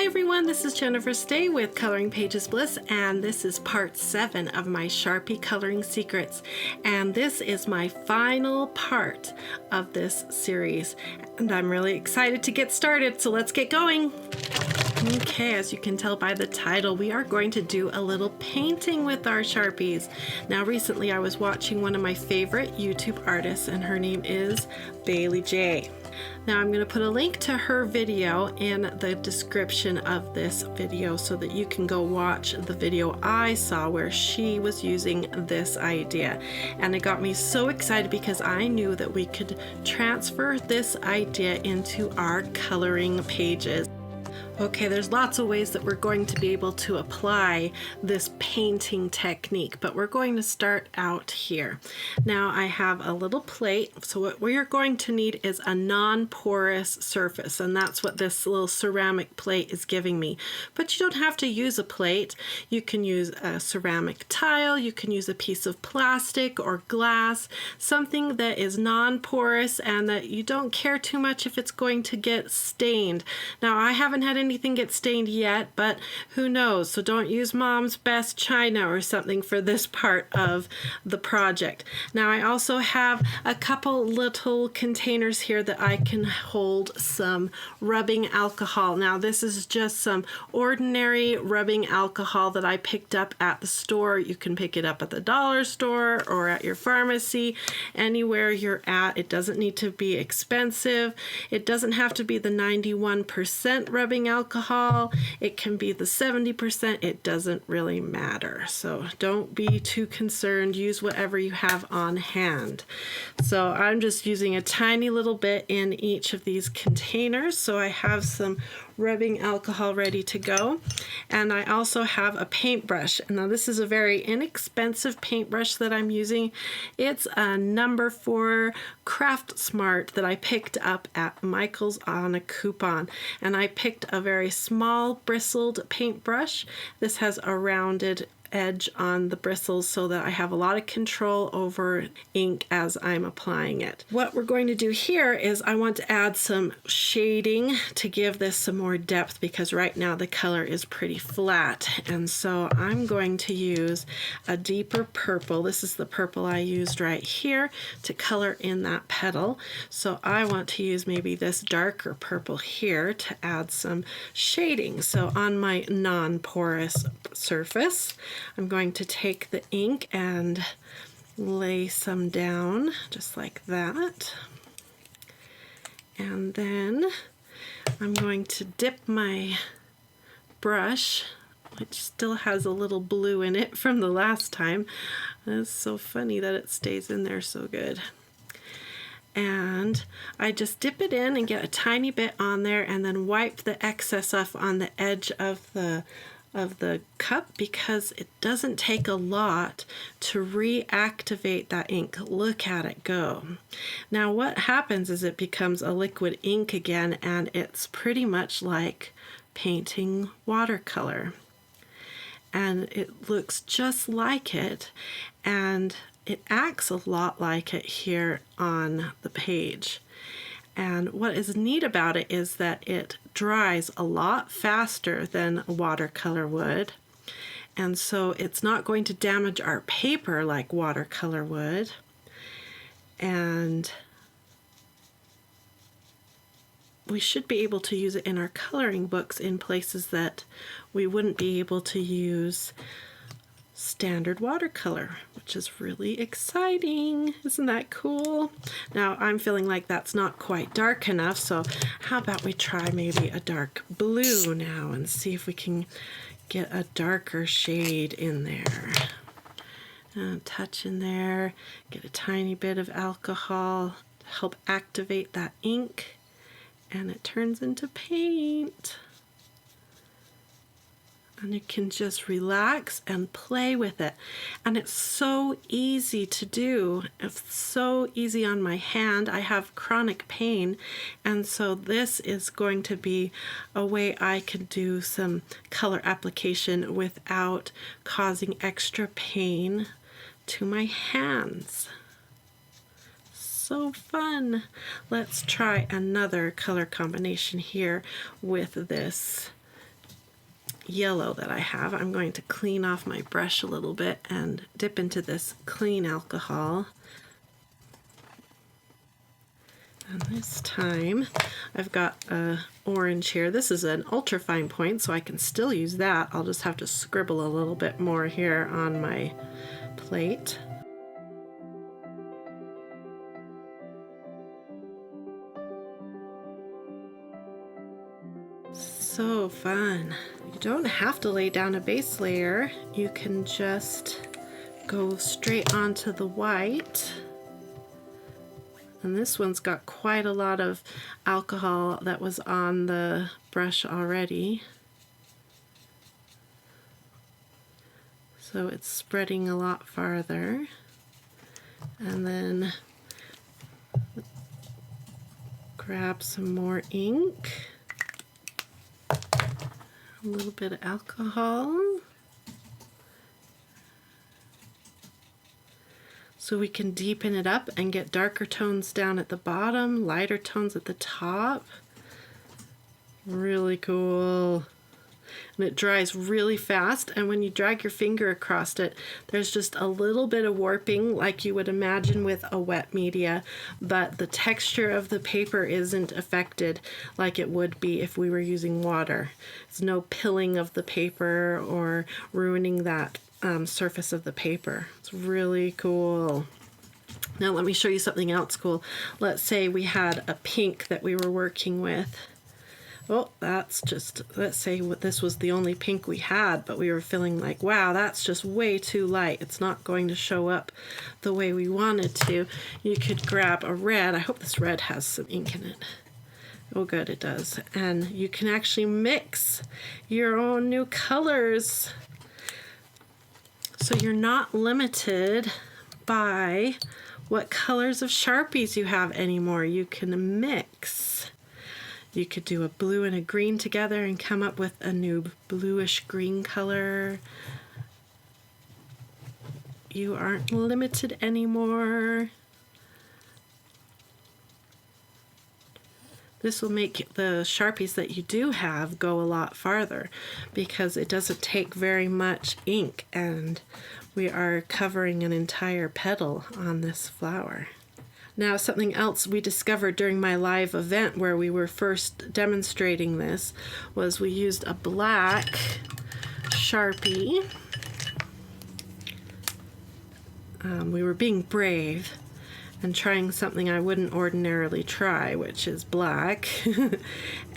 everyone, this is Jennifer Stay with Coloring Pages Bliss, and this is part 7 of my Sharpie Coloring Secrets, and this is my final part of this series, and I'm really excited to get started, so let's get going. Okay, as you can tell by the title, we are going to do a little painting with our Sharpies. Now recently I was watching one of my favorite YouTube artists, and her name is Baylee Jae. Now I'm going to put a link to her video in the description of this video so that you can go watch the video I saw where she was using this idea. And it got me so excited because I knew that we could transfer this idea into our coloring pages. Okay, there's lots of ways that we're going to be able to apply this painting technique, but we're going to start out here. Now I have a little plate, so what we're going to need is a non-porous surface, and that's what this little ceramic plate is giving me. But you don't have to use a plate. You can use a ceramic tile, you can use a piece of plastic or glass, something that is non-porous and that you don't care too much if it's going to get stained. Now I haven't had anything get stained yet, but who knows? So don't use Mom's Best China or something for this part of the project. Now I also have a couple little containers here that I can hold some rubbing alcohol. Now this is just some ordinary rubbing alcohol that I picked up at the store. You can pick it up at the dollar store or at your pharmacy, anywhere you're at. It doesn't need to be expensive. It doesn't have to be the 91% rubbing alcohol. It can be the 70%. It doesn't really matter. So don't be too concerned. Use whatever you have on hand. So I'm just using a tiny little bit in each of these containers. So I have some rubbing alcohol ready to go, and I also have a paintbrush. Now this is a very inexpensive paintbrush that I'm using. It's a number 4 Craft Smart that I picked up at Michael's on a coupon, and I picked a very small bristled paintbrush. This has a rounded edge on the bristles so that I have a lot of control over ink as I'm applying it. What we're going to do here is I want to add some shading to give this some more depth, because right now the color is pretty flat, and so I'm going to use a deeper purple. This is the purple I used right here to color in that petal. So I want to use maybe this darker purple here to add some shading. So on my non-porous surface, I'm going to take the ink and lay some down just like that. And then I'm going to dip my brush, which still has a little blue in it from the last time. It's so funny that it stays in there so good. And I just dip it in and get a tiny bit on there and then wipe the excess off on the edge of the cup, because it doesn't take a lot to reactivate that ink. Look at it go. Now what happens is it becomes a liquid ink again, and it's pretty much like painting watercolor. And it looks just like it, and it acts a lot like it here on the page. And what is neat about it is that it dries a lot faster than a watercolor would. And so it's not going to damage our paper like watercolor would. And we should be able to use it in our coloring books in places that we wouldn't be able to use standard watercolor, which is really exciting. Isn't that cool? Now I'm feeling like that's not quite dark enough, so how about we try maybe a dark blue now and see if we can get a darker shade in there. Touch in there, get a tiny bit of alcohol to help activate that ink, and it turns into paint. And you can just relax and play with it. And it's so easy to do. It's so easy on my hand. I have chronic pain, and so this is going to be a way I can do some color application without causing extra pain to my hands. So fun. Let's try another color combination here with this yellow that I have, I'm going to clean off my brush a little bit and dip into this clean alcohol. And this time I've got a orange here. This is an ultra fine point, so I can still use that. I'll just have to scribble a little bit more here on my plate. So fun. You don't have to lay down a base layer. You can just go straight onto the white. And this one's got quite a lot of alcohol that was on the brush already. So it's spreading a lot farther. And then grab some more ink. A little bit of alcohol. So we can deepen it up and get darker tones down at the bottom, lighter tones at the top. Really cool. And it dries really fast, and when you drag your finger across it, there's just a little bit of warping like you would imagine with a wet media, but the texture of the paper isn't affected like it would be if we were using water. There's no pilling of the paper or ruining that surface of the paper. It's really cool. Now let me show you something else cool. Let's say we had a pink that we were working with. Well, that's just, let's say this was the only pink we had, but we were feeling like, wow, that's just way too light. It's not going to show up the way we wanted to. You could grab a red. I hope this red has some ink in it. Oh, good, it does. And you can actually mix your own new colors. So you're not limited by what colors of Sharpies you have anymore. You can mix. You could do a blue and a green together and come up with a new bluish green color. You aren't limited anymore. This will make the Sharpies that you do have go a lot farther because it doesn't take very much ink, and we are covering an entire petal on this flower. Now, something else we discovered during my live event where we were first demonstrating this was we used a black Sharpie. We were being brave and trying something I wouldn't ordinarily try, which is black.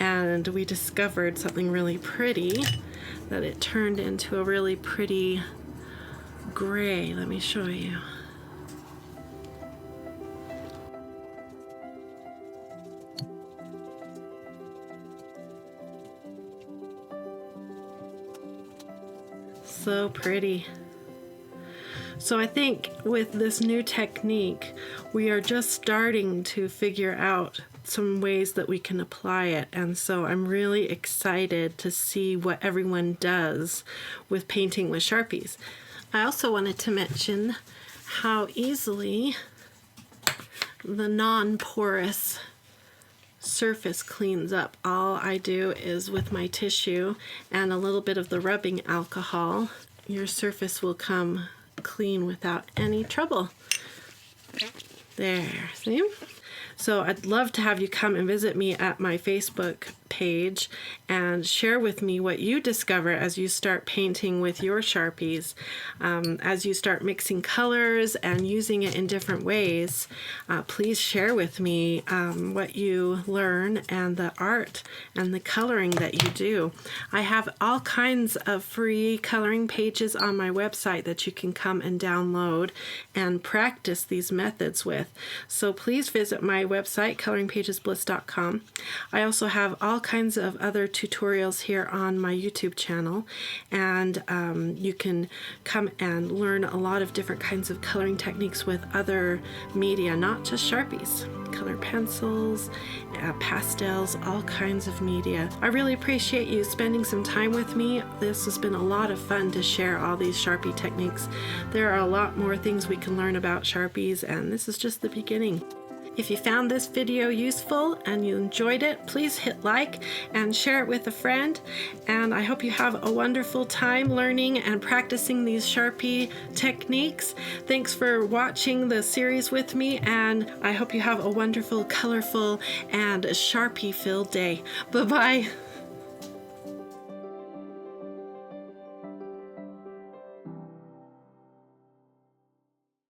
And we discovered something really pretty, that it turned into a really pretty gray. Let me show you. So pretty. So I think with this new technique, we are just starting to figure out some ways that we can apply it. And so I'm really excited to see what everyone does with painting with Sharpies. I also wanted to mention how easily the non-porous surface cleans up. All I do is with my tissue and a little bit of the rubbing alcohol, your surface will come clean without any trouble. There, see? So I'd love to have you come and visit me at my Facebook page and share with me what you discover as you start painting with your Sharpies, as you start mixing colors and using it in different ways. Please share with me what you learn and the art and the coloring that you do. I have all kinds of free coloring pages on my website that you can come and download and practice these methods with. So please visit my website, coloringpagesbliss.com. I also have all kinds of other tutorials here on my YouTube channel, and you can come and learn a lot of different kinds of coloring techniques with other media, not just Sharpies, color pencils, pastels, all kinds of media. I really appreciate you spending some time with me. This has been a lot of fun to share all these Sharpie techniques. There are a lot more things we can learn about Sharpies, and this is just the beginning. If you found this video useful and you enjoyed it, please hit like and share it with a friend. And I hope you have a wonderful time learning and practicing these Sharpie techniques. Thanks for watching the series with me, and I hope you have a wonderful, colorful, and Sharpie-filled day. Bye-bye.